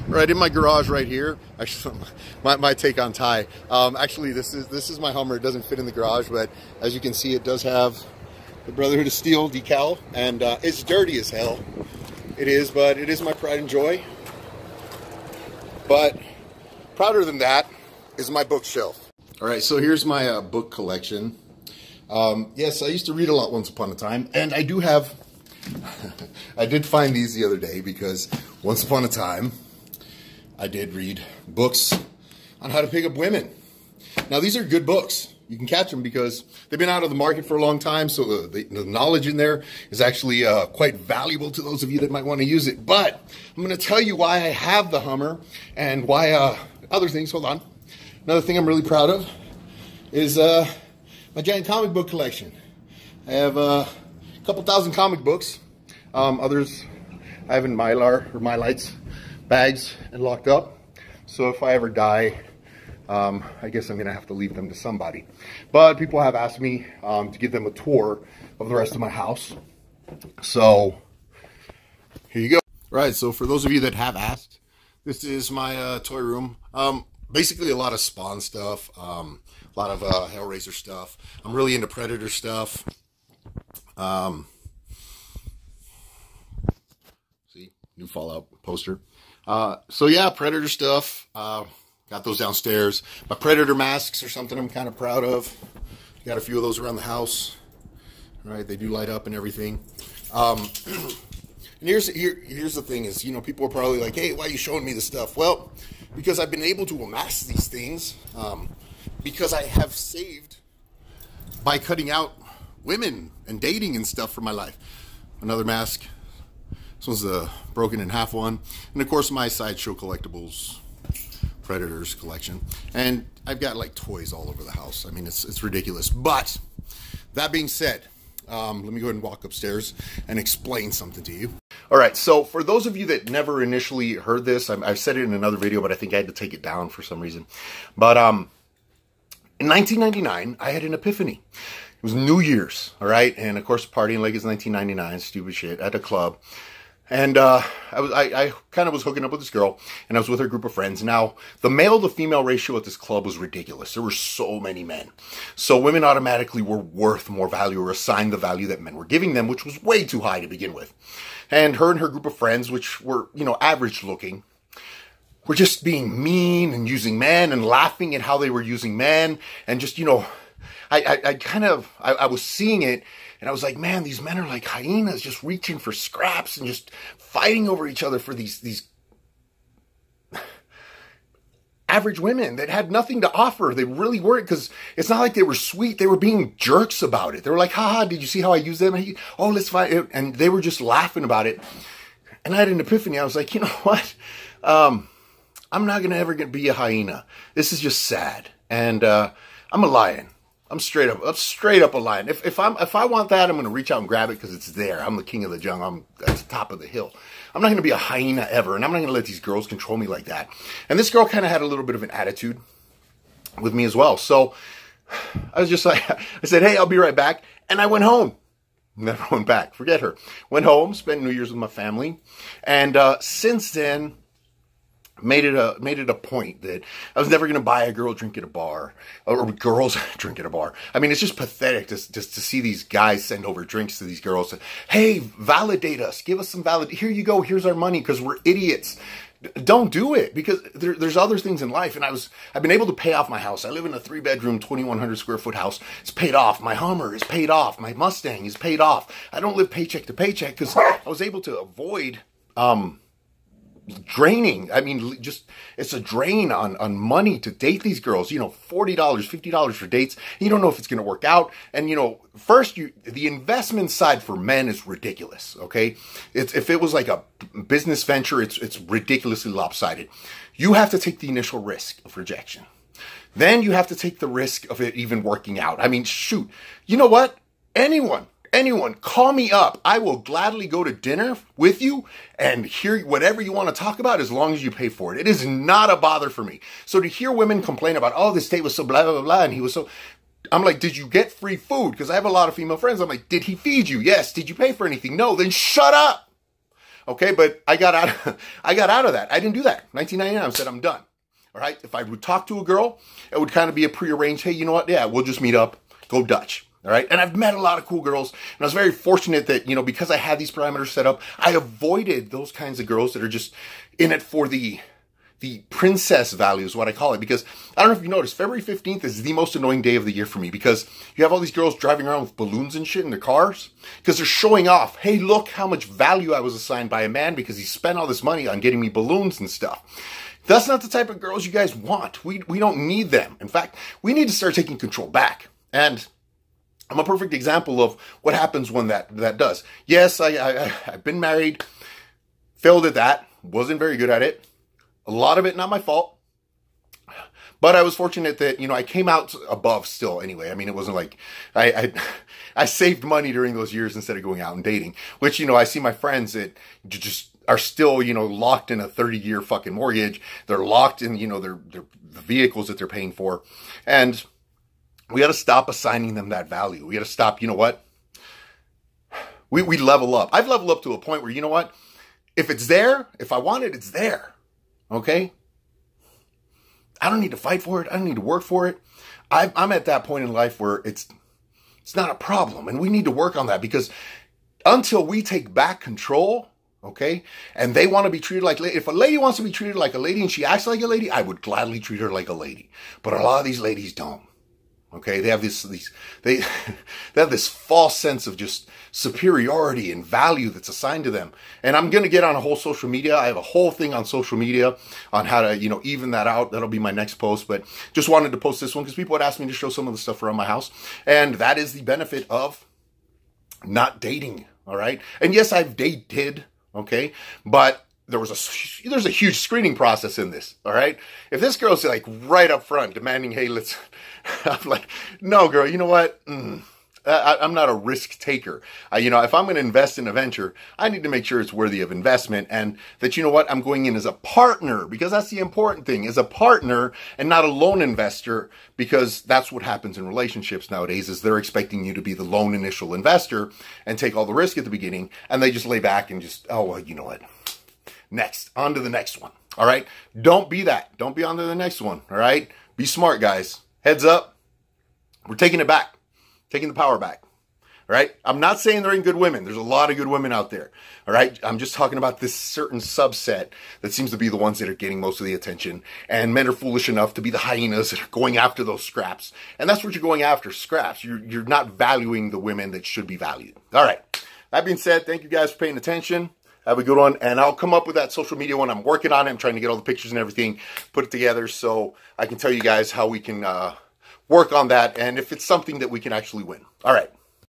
Right in my garage right here. Actually, my take on Tai. Actually, this is my Hummer. It doesn't fit in the garage, but as you can see, it does have the Brotherhood of Steel decal, and it's dirty as hell. It is, but it is my pride and joy. But prouder than that is my bookshelf. All right, so here's my book collection. Yes, I used to read a lot once upon a time, and I do have. I did find these the other day because once upon a time, I did read books on how to pick up women. Now, these are good books. You can catch them because they've been out of the market for a long time, so the knowledge in there is actually quite valuable to those of you that might want to use it. But I'm going to tell you why I have the Hummer and why other things. Hold on. Another thing I'm really proud of is my giant comic book collection. I have a couple thousand comic books. Others I have in Mylights bags and locked up. So if I ever die, I guess I'm gonna have to leave them to somebody. But people have asked me to give them a tour of the rest of my house. So here you go. Right, so for those of you that have asked, this is my toy room. Basically a lot of Spawn stuff, a lot of Hellraiser stuff. I'm really into Predator stuff. See, new Fallout poster. So yeah, Predator stuff. Got those downstairs. My Predator masks are something I'm kind of proud of. Got a few of those around the house. All right, they do light up and everything. And here's the thing is, you know, people are probably like, hey, why are you showing me this stuff? Well, because I've been able to amass these things because I have saved by cutting out women and dating and stuff from my life. Another mask. This one's the broken in half one. And of course my Sideshow Collectibles Predators collection. And I've got like toys all over the house. I mean, it's ridiculous. But that being said, let me go ahead and walk upstairs and explain something to you. All right, so for those of you that never initially heard this, I've said it in another video, but I think I had to take it down for some reason. But in 1999, I had an epiphany. It was New Year's, all right? And of course, partying like it's 1999, stupid shit, at a club. And I kind of was hooking up with this girl, and I was with her group of friends. Now, the male to female ratio at this club was ridiculous. There were so many men. So women automatically were worth more value or assigned the value that men were giving them, which was way too high to begin with. And her group of friends, which were, you know, average looking, were just being mean and using men and laughing at how they were using men. And just, you know, I was seeing it. And I was like, man, these men are like hyenas just reaching for scraps and just fighting over each other for these average women that had nothing to offer. They really weren't, because it's not like they were sweet. They were being jerks about it. They were like, haha, did you see how I used them? Oh, let's fight. And they were just laughing about it. And I had an epiphany. I was like, you know what? I'm not going to ever be a hyena. This is just sad. And I'm a lion. I'm straight up a lion. If I want that, I'm going to reach out and grab it because it's there. I'm the king of the jungle. I'm at the top of the hill. I'm not going to be a hyena ever, and I'm not going to let these girls control me like that. And this girl kind of had a little bit of an attitude with me as well. So I was just like, I said, hey, I'll be right back. And I went home. Never went back. Forget her. Went home, spent New Year's with my family. And since then, made it a point that I was never going to buy a girl drink at a bar, or girls drink at a bar. I mean, it's just pathetic just to see these guys send over drinks to these girls. Hey, validate us. Give us some here you go. Here's our money, because we're idiots. Don't do it, because there's other things in life. And I've been able to pay off my house. I live in a 3-bedroom, 2,100 square foot house. It's paid off. My Hummer is paid off. My Mustang is paid off. I don't live paycheck to paycheck because I was able to avoid, draining. I mean, just, it's a drain on money to date these girls. You know, $40, $50 for dates. You don't know if it's going to work out. And, you know, first, the investment side for men is ridiculous, okay? If it was like a business venture, it's ridiculously lopsided. You have to take the initial risk of rejection. Then you have to take the risk of it even working out. I mean, shoot. You know what? Anyone, call me up. I will gladly go to dinner with you and hear whatever you want to talk about as long as you pay for it. It is not a bother for me. So to hear women complain about, oh, this date was so blah, blah, blah, and he was so... I'm like, did you get free food? Because I have a lot of female friends. I'm like, did he feed you? Yes. Did you pay for anything? No. Then shut up. Okay, but I got out of that. I didn't do that. 1999, I said, I'm done. All right. If I would talk to a girl, it would kind of be a prearranged, hey, you know what? Yeah, we'll just meet up, go Dutch. All right. And I've met a lot of cool girls. And I was very fortunate that, you know, because I had these parameters set up, I avoided those kinds of girls that are just in it for the princess value is what I call it. Because I don't know if you noticed, February 15th is the most annoying day of the year for me, because you have all these girls driving around with balloons and shit in their cars because they're showing off. Hey, look how much value I was assigned by a man because he spent all this money on getting me balloons and stuff. That's not the type of girls you guys want. We don't need them. In fact, we need to start taking control back. And I'm a perfect example of what happens when that does. Yes, I've been married, failed at that, wasn't very good at it. A lot of it not my fault. But I was fortunate that, you know, I came out above still anyway. I mean, it wasn't like I saved money during those years instead of going out and dating, which, you know, I see my friends that just are still, you know, locked in a 30-year fucking mortgage. They're locked in, you know, the vehicles that they're paying for. And we got to stop assigning them that value. We got to stop, you know what? We level up. I've leveled up to a point where, you know what? If it's there, if I want it, it's there. Okay? I don't need to fight for it. I don't need to work for it. I'm at that point in life where it's not a problem. And we need to work on that, because until we take back control, okay, and they want to be treated like, if a lady wants to be treated like a lady and she acts like a lady, I would gladly treat her like a lady. But a lot of these ladies don't. Okay, they have they have this false sense of just superiority and value that's assigned to them. And I'm going to get on a whole social media. I have a whole thing on social media on how to, you know, even that out. That'll be my next post, but just wanted to post this one because people had asked me to show some of the stuff around my house. And that is the benefit of not dating. All right. And yes, I've dated. Okay. But there's a huge screening process in this. All right. If this girl's like right up front demanding, hey, let's, I'm like, no, girl, you know what? I'm not a risk taker. You know, if I'm going to invest in a venture, I need to make sure it's worthy of investment, and that, you know what, I'm going in as a partner, because that's the important thing, as a partner and not a lone investor, because that's what happens in relationships nowadays, is they're expecting you to be the lone initial investor and take all the risk at the beginning, and they just lay back and just, oh, well, you know what? Next, on to the next one. All right. Don't be that. Don't be on to the next one. All right. Be smart, guys. Heads up. We're taking it back. Taking the power back. All right. I'm not saying there ain't good women. There's a lot of good women out there. All right. I'm just talking about this certain subset that seems to be the ones that are getting most of the attention. And men are foolish enough to be the hyenas that are going after those scraps. And that's what you're going after, scraps. You're not valuing the women that should be valued. All right. That being said, thank you guys for paying attention. Have a good one, and I'll come up with that social media one. I'm working on it. I'm trying to get all the pictures and everything put it together so I can tell you guys how we can work on that, and if it's something that we can actually win. All right.